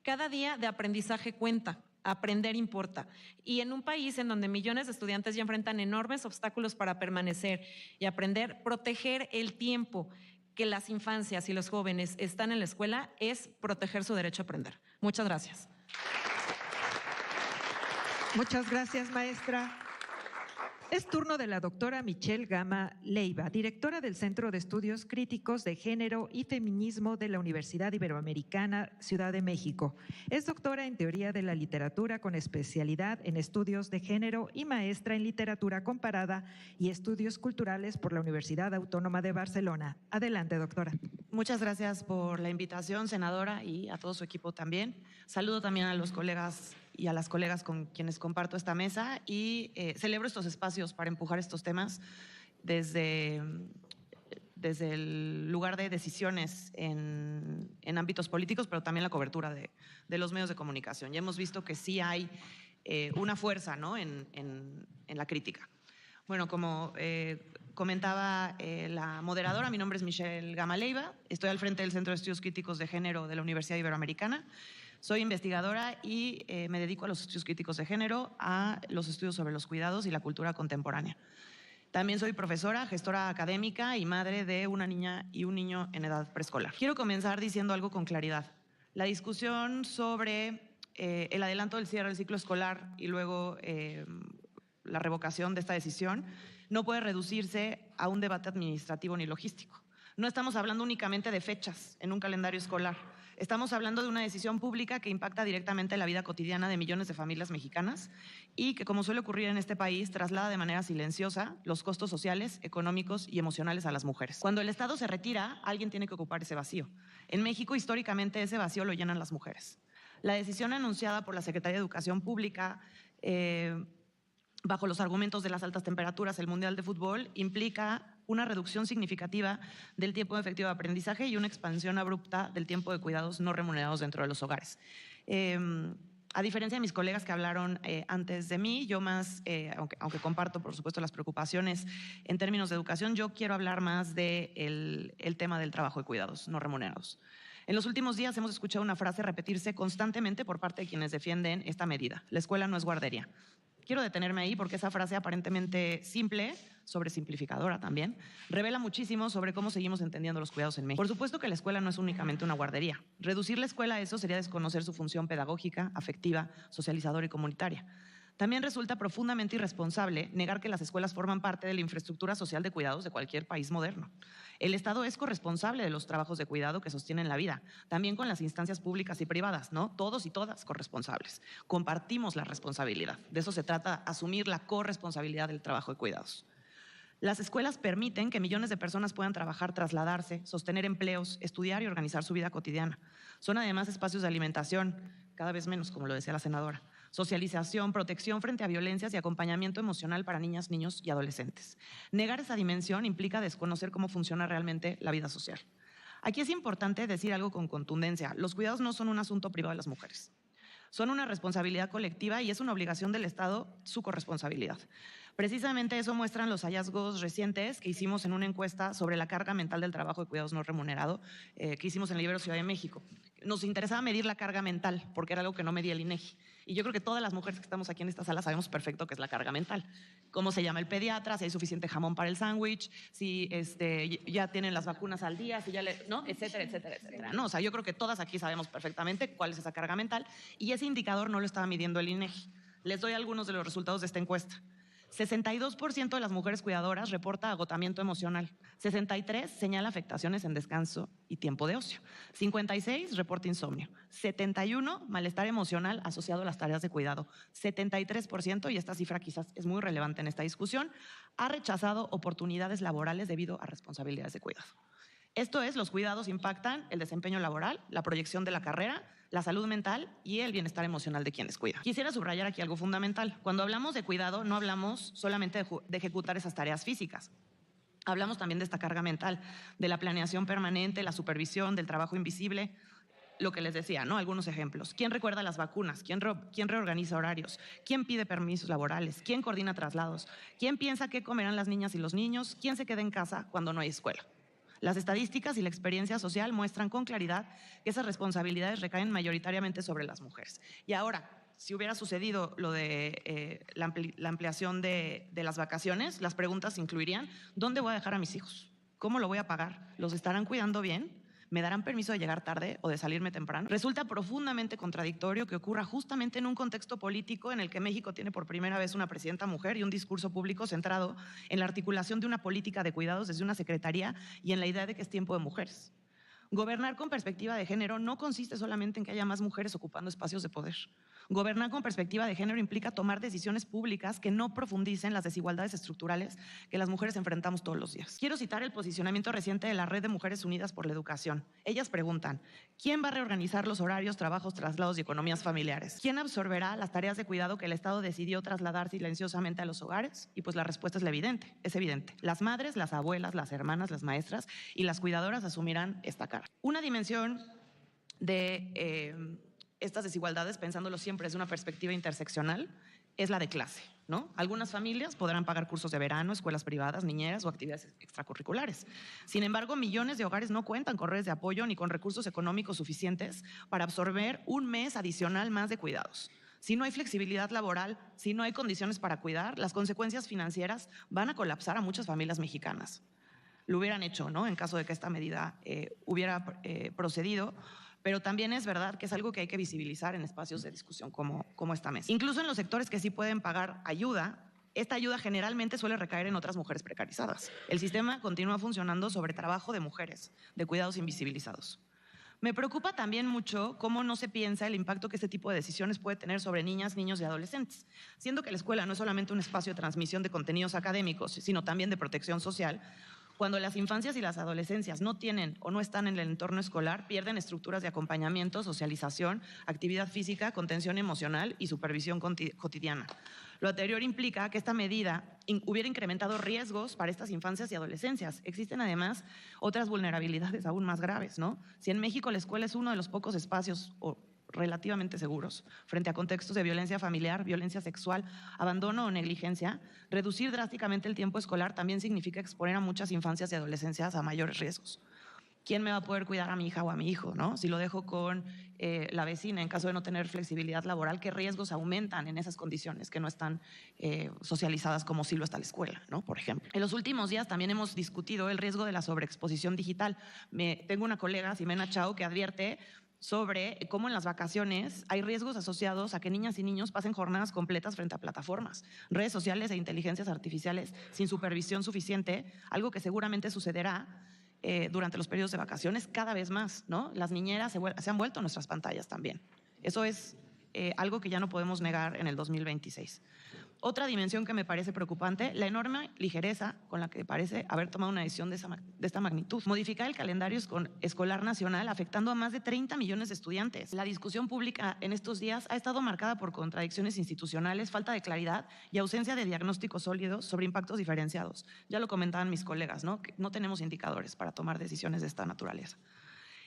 Cada día de aprendizaje cuenta. Aprender importa. Y en un país en donde millones de estudiantes ya enfrentan enormes obstáculos para permanecer y aprender, proteger el tiempo que las infancias y los jóvenes están en la escuela es proteger su derecho a aprender. Muchas gracias. Muchas gracias, maestra. Es turno de la doctora Michelle Gama Leiva, directora del Centro de Estudios Críticos de Género y Feminismo de la Universidad Iberoamericana, Ciudad de México. Es doctora en Teoría de la Literatura con especialidad en Estudios de Género y maestra en Literatura Comparada y Estudios Culturales por la Universidad Autónoma de Barcelona. Adelante, doctora. Muchas gracias por la invitación, senadora, y a todo su equipo también. Saludo también a los colegas y a las colegas con quienes comparto esta mesa y celebro estos espacios para empujar estos temas desde el lugar de decisiones en ámbitos políticos, pero también la cobertura de los medios de comunicación. Ya hemos visto que sí hay una fuerza, ¿no?, en la crítica. Bueno, como comentaba la moderadora, mi nombre es Michelle Gama Leiva, estoy al frente del Centro de Estudios Críticos de Género de la Universidad Iberoamericana. Soy investigadora y me dedico a los estudios críticos de género, a los estudios sobre los cuidados y la cultura contemporánea. También soy profesora, gestora académica y madre de una niña y un niño en edad preescolar. Quiero comenzar diciendo algo con claridad. La discusión sobre el adelanto del cierre del ciclo escolar y luego la revocación de esta decisión no puede reducirse a un debate administrativo ni logístico. No estamos hablando únicamente de fechas en un calendario escolar. Estamos hablando de una decisión pública que impacta directamente la vida cotidiana de millones de familias mexicanas y que, como suele ocurrir en este país, traslada de manera silenciosa los costos sociales, económicos y emocionales a las mujeres. Cuando el Estado se retira, alguien tiene que ocupar ese vacío. En México, históricamente, ese vacío lo llenan las mujeres. La decisión anunciada por la Secretaría de Educación Pública bajo los argumentos de las altas temperaturas, el Mundial de Fútbol, implica una reducción significativa del tiempo efectivo de aprendizaje y una expansión abrupta del tiempo de cuidados no remunerados dentro de los hogares. A diferencia de mis colegas que hablaron antes de mí, yo más, aunque comparto por supuesto las preocupaciones en términos de educación, yo quiero hablar más del tema del trabajo de cuidados no remunerados. En los últimos días hemos escuchado una frase repetirse constantemente por parte de quienes defienden esta medida: la escuela no es guardería. Quiero detenerme ahí porque esa frase aparentemente simple, sobresimplificadora también, revela muchísimo sobre cómo seguimos entendiendo los cuidados en México. Por supuesto que la escuela no es únicamente una guardería. Reducir la escuela a eso sería desconocer su función pedagógica, afectiva, socializadora y comunitaria. También resulta profundamente irresponsable negar que las escuelas forman parte de la infraestructura social de cuidados de cualquier país moderno. El Estado es corresponsable de los trabajos de cuidado que sostienen la vida, también con las instancias públicas y privadas, ¿no? Todos y todas corresponsables. Compartimos la responsabilidad. De eso se trata, asumir la corresponsabilidad del trabajo de cuidados. Las escuelas permiten que millones de personas puedan trabajar, trasladarse, sostener empleos, estudiar y organizar su vida cotidiana. Son además espacios de alimentación, cada vez menos, como lo decía la senadora, socialización, protección frente a violencias y acompañamiento emocional para niñas, niños y adolescentes. Negar esa dimensión implica desconocer cómo funciona realmente la vida social. Aquí es importante decir algo con contundencia: los cuidados no son un asunto privado de las mujeres. Son una responsabilidad colectiva y es una obligación del Estado su corresponsabilidad. Precisamente eso muestran los hallazgos recientes que hicimos en una encuesta sobre la carga mental del trabajo de cuidados no remunerado que hicimos en la Ibero Ciudad de México. Nos interesaba medir la carga mental porque era algo que no medía el INEGI. Y yo creo que todas las mujeres que estamos aquí en esta sala sabemos perfecto qué es la carga mental. Cómo se llama el pediatra, si hay suficiente jamón para el sándwich, si ya tienen las vacunas al día, si ya ¿no? Etcétera, etcétera, etcétera. ¿No? O sea, yo creo que todas aquí sabemos perfectamente cuál es esa carga mental y ese indicador no lo estaba midiendo el INEGI. Les doy algunos de los resultados de esta encuesta. 62% de las mujeres cuidadoras reporta agotamiento emocional. 63% señala afectaciones en descanso y tiempo de ocio. 56% reporta insomnio. 71% malestar emocional asociado a las tareas de cuidado. 73%, y esta cifra quizás es muy relevante en esta discusión, ha rechazado oportunidades laborales debido a responsabilidades de cuidado. Esto es, los cuidados impactan el desempeño laboral, la proyección de la carrera, la salud mental y el bienestar emocional de quienes cuidan. Quisiera subrayar aquí algo fundamental. Cuando hablamos de cuidado, no hablamos solamente de ejecutar esas tareas físicas. Hablamos también de esta carga mental, de la planeación permanente, la supervisión, del trabajo invisible. Lo que les decía, ¿no? Algunos ejemplos. ¿Quién recuerda las vacunas? ¿Quién reorganiza horarios? ¿Quién pide permisos laborales? ¿Quién coordina traslados? ¿Quién piensa qué comerán las niñas y los niños? ¿Quién se queda en casa cuando no hay escuela? Las estadísticas y la experiencia social muestran con claridad que esas responsabilidades recaen mayoritariamente sobre las mujeres. Y ahora, si hubiera sucedido lo de la ampliación de las vacaciones, las preguntas incluirían: ¿dónde voy a dejar a mis hijos? ¿Cómo lo voy a pagar? ¿Los estarán cuidando bien? ¿Me darán permiso de llegar tarde o de salirme temprano? Resulta profundamente contradictorio que ocurra justamente en un contexto político en el que México tiene por primera vez una presidenta mujer y un discurso público centrado en la articulación de una política de cuidados desde una secretaría y en la idea de que es tiempo de mujeres. Gobernar con perspectiva de género no consiste solamente en que haya más mujeres ocupando espacios de poder. Gobernar con perspectiva de género implica tomar decisiones públicas que no profundicen las desigualdades estructurales que las mujeres enfrentamos todos los días. Quiero citar el posicionamiento reciente de la Red de Mujeres Unidas por la Educación. Ellas preguntan: ¿quién va a reorganizar los horarios, trabajos, traslados y economías familiares? ¿Quién absorberá las tareas de cuidado que el Estado decidió trasladar silenciosamente a los hogares? Y pues la respuesta es evidente. Las madres, las abuelas, las hermanas, las maestras y las cuidadoras asumirán esta carga. Una dimensión de estas desigualdades, pensándolo siempre desde una perspectiva interseccional, es la de clase, ¿no? Algunas familias podrán pagar cursos de verano, escuelas privadas, niñeras o actividades extracurriculares. Sin embargo, millones de hogares no cuentan con redes de apoyo ni con recursos económicos suficientes para absorber un mes adicional más de cuidados. Si no hay flexibilidad laboral, si no hay condiciones para cuidar, las consecuencias financieras van a colapsar a muchas familias mexicanas. Lo hubieran hecho, ¿no?, en caso de que esta medida hubiera procedido. Pero también es verdad que es algo que hay que visibilizar en espacios de discusión como esta mesa. Incluso en los sectores que sí pueden pagar ayuda, esta ayuda generalmente suele recaer en otras mujeres precarizadas. El sistema continúa funcionando sobre trabajo de mujeres, de cuidados invisibilizados. Me preocupa también mucho cómo no se piensa el impacto que este tipo de decisiones puede tener sobre niñas, niños y adolescentes, siendo que la escuela no es solamente un espacio de transmisión de contenidos académicos, sino también de protección social. Cuando las infancias y las adolescencias no tienen o no están en el entorno escolar, pierden estructuras de acompañamiento, socialización, actividad física, contención emocional y supervisión cotidiana. Lo anterior implica que esta medida hubiera incrementado riesgos para estas infancias y adolescencias. Existen además otras vulnerabilidades aún más graves, ¿no? Si en México la escuela es uno de los pocos espacios relativamente seguros frente a contextos de violencia familiar, violencia sexual, abandono o negligencia, reducir drásticamente el tiempo escolar también significa exponer a muchas infancias y adolescencias a mayores riesgos. ¿Quién me va a poder cuidar a mi hija o a mi hijo, ¿no? Si lo dejo con la vecina en caso de no tener flexibilidad laboral, ¿qué riesgos aumentan en esas condiciones que no están socializadas como si lo está la escuela, ¿no?, por ejemplo? En los últimos días también hemos discutido el riesgo de la sobreexposición digital. Tengo una colega, Ximena Chao, que advierte sobre cómo en las vacaciones hay riesgos asociados a que niñas y niños pasen jornadas completas frente a plataformas, redes sociales e inteligencias artificiales sin supervisión suficiente, algo que seguramente sucederá durante los periodos de vacaciones cada vez más, ¿no? Las niñeras se han vuelto nuestras pantallas también. Eso es algo que ya no podemos negar en el 2026. Otra dimensión que me parece preocupante, la enorme ligereza con la que parece haber tomado una decisión de esta magnitud. Modificar el calendario escolar nacional afectando a más de 30 millones de estudiantes. La discusión pública en estos días ha estado marcada por contradicciones institucionales, falta de claridad y ausencia de diagnósticos sólidos sobre impactos diferenciados. Ya lo comentaban mis colegas, ¿no?, que no tenemos indicadores para tomar decisiones de esta naturaleza.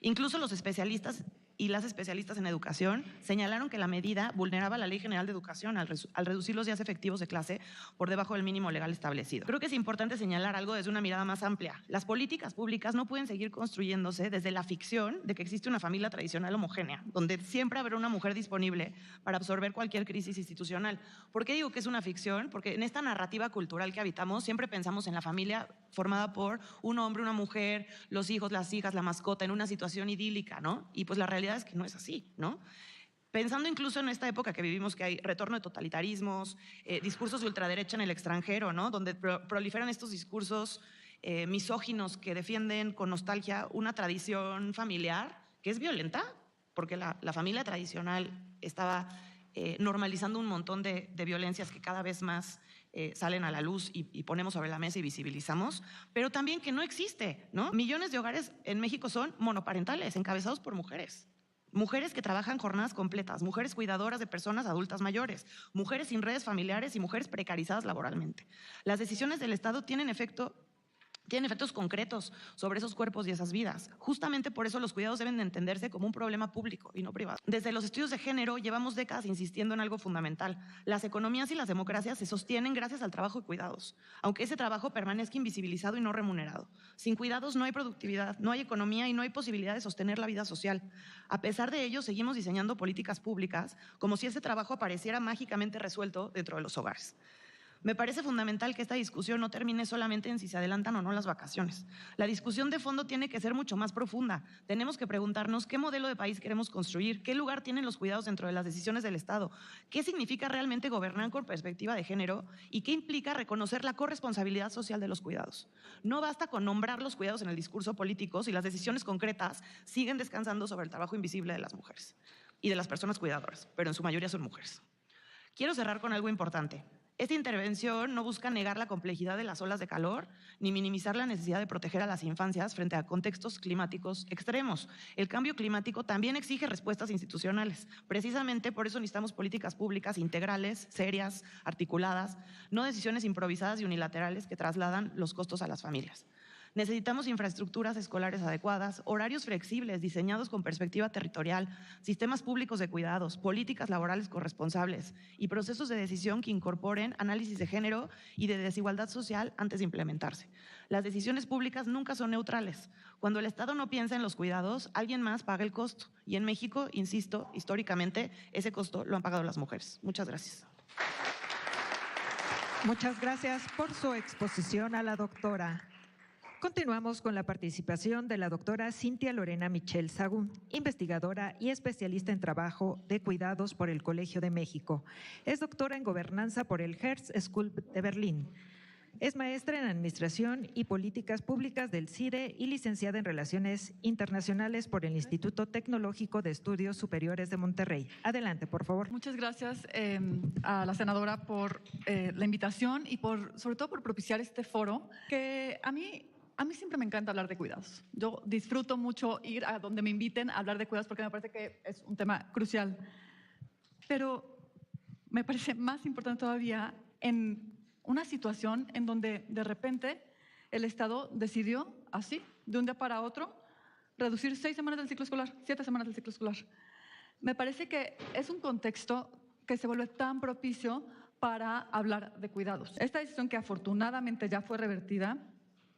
Incluso los especialistas y las especialistas en educación señalaron que la medida vulneraba la Ley General de Educación al reducir los días efectivos de clase por debajo del mínimo legal establecido. Creo que es importante señalar algo desde una mirada más amplia. Las políticas públicas no pueden seguir construyéndose desde la ficción de que existe una familia tradicional homogénea, donde siempre habrá una mujer disponible para absorber cualquier crisis institucional. ¿Por qué digo que es una ficción? Porque en esta narrativa cultural que habitamos siempre pensamos en la familia formada por un hombre, una mujer, los hijos, las hijas, la mascota, en una situación idílica, ¿no? Y pues la realidad es que no es así, ¿no? Pensando incluso en esta época que vivimos, que hay retorno de totalitarismos, discursos de ultraderecha en el extranjero, ¿no?, donde proliferan estos discursos misóginos que defienden con nostalgia una tradición familiar que es violenta, porque la familia tradicional estaba normalizando un montón de violencias que cada vez más salen a la luz y ponemos sobre la mesa y visibilizamos, pero también que no existe, ¿no? Millones de hogares en México son monoparentales, encabezados por mujeres. Mujeres que trabajan jornadas completas, mujeres cuidadoras de personas adultas mayores, mujeres sin redes familiares y mujeres precarizadas laboralmente. Las decisiones del Estado tienen efecto tienen efectos concretos sobre esos cuerpos y esas vidas. Justamente por eso los cuidados deben de entenderse como un problema público y no privado. Desde los estudios de género llevamos décadas insistiendo en algo fundamental. Las economías y las democracias se sostienen gracias al trabajo de cuidados, aunque ese trabajo permanezca invisibilizado y no remunerado. Sin cuidados no hay productividad, no hay economía y no hay posibilidad de sostener la vida social. A pesar de ello, seguimos diseñando políticas públicas como si ese trabajo apareciera mágicamente resuelto dentro de los hogares. Me parece fundamental que esta discusión no termine solamente en si se adelantan o no las vacaciones. La discusión de fondo tiene que ser mucho más profunda. Tenemos que preguntarnos qué modelo de país queremos construir, qué lugar tienen los cuidados dentro de las decisiones del Estado, qué significa realmente gobernar con perspectiva de género y qué implica reconocer la corresponsabilidad social de los cuidados. No basta con nombrar los cuidados en el discurso político si las decisiones concretas siguen descansando sobre el trabajo invisible de las mujeres y de las personas cuidadoras, pero en su mayoría son mujeres. Quiero cerrar con algo importante. Esta intervención no busca negar la complejidad de las olas de calor ni minimizar la necesidad de proteger a las infancias frente a contextos climáticos extremos. El cambio climático también exige respuestas institucionales. Precisamente por eso necesitamos políticas públicas integrales, serias, articuladas, no decisiones improvisadas y unilaterales que trasladan los costos a las familias. Necesitamos infraestructuras escolares adecuadas, horarios flexibles diseñados con perspectiva territorial, sistemas públicos de cuidados, políticas laborales corresponsables y procesos de decisión que incorporen análisis de género y de desigualdad social antes de implementarse. Las decisiones públicas nunca son neutrales. Cuando el Estado no piensa en los cuidados, alguien más paga el costo. Y en México, insisto, históricamente, ese costo lo han pagado las mujeres. Muchas gracias. Muchas gracias por su exposición a la doctora. Continuamos con la participación de la doctora Cintia Lorena Michel Sagún, investigadora y especialista en trabajo de cuidados por el Colegio de México. Es doctora en gobernanza por el Hertz School de Berlín. Es maestra en Administración y Políticas Públicas del CIDE y licenciada en Relaciones Internacionales por el Instituto Tecnológico de Estudios Superiores de Monterrey. Adelante, por favor. Muchas gracias a la senadora por la invitación y sobre todo por propiciar este foro que a mí siempre me encanta hablar de cuidados. Yo disfruto mucho ir a donde me inviten a hablar de cuidados porque me parece que es un tema crucial. Pero me parece más importante todavía en una situación en donde de repente el Estado decidió así, de un día para otro, reducir 6 semanas del ciclo escolar, 7 semanas del ciclo escolar. Me parece que es un contexto que se vuelve tan propicio para hablar de cuidados. Esta decisión, que afortunadamente ya fue revertida,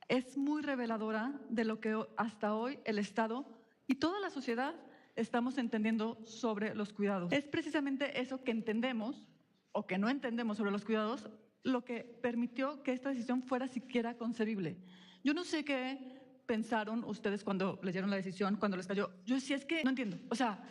es muy reveladora de lo que hasta hoy el Estado y toda la sociedad estamos entendiendo sobre los cuidados. Es precisamente eso que entendemos o que no entendemos sobre los cuidados lo que permitió que esta decisión fuera siquiera concebible. Yo no sé qué pensaron ustedes cuando leyeron la decisión, cuando les cayó. Yo sí, es que no entiendo. O sea,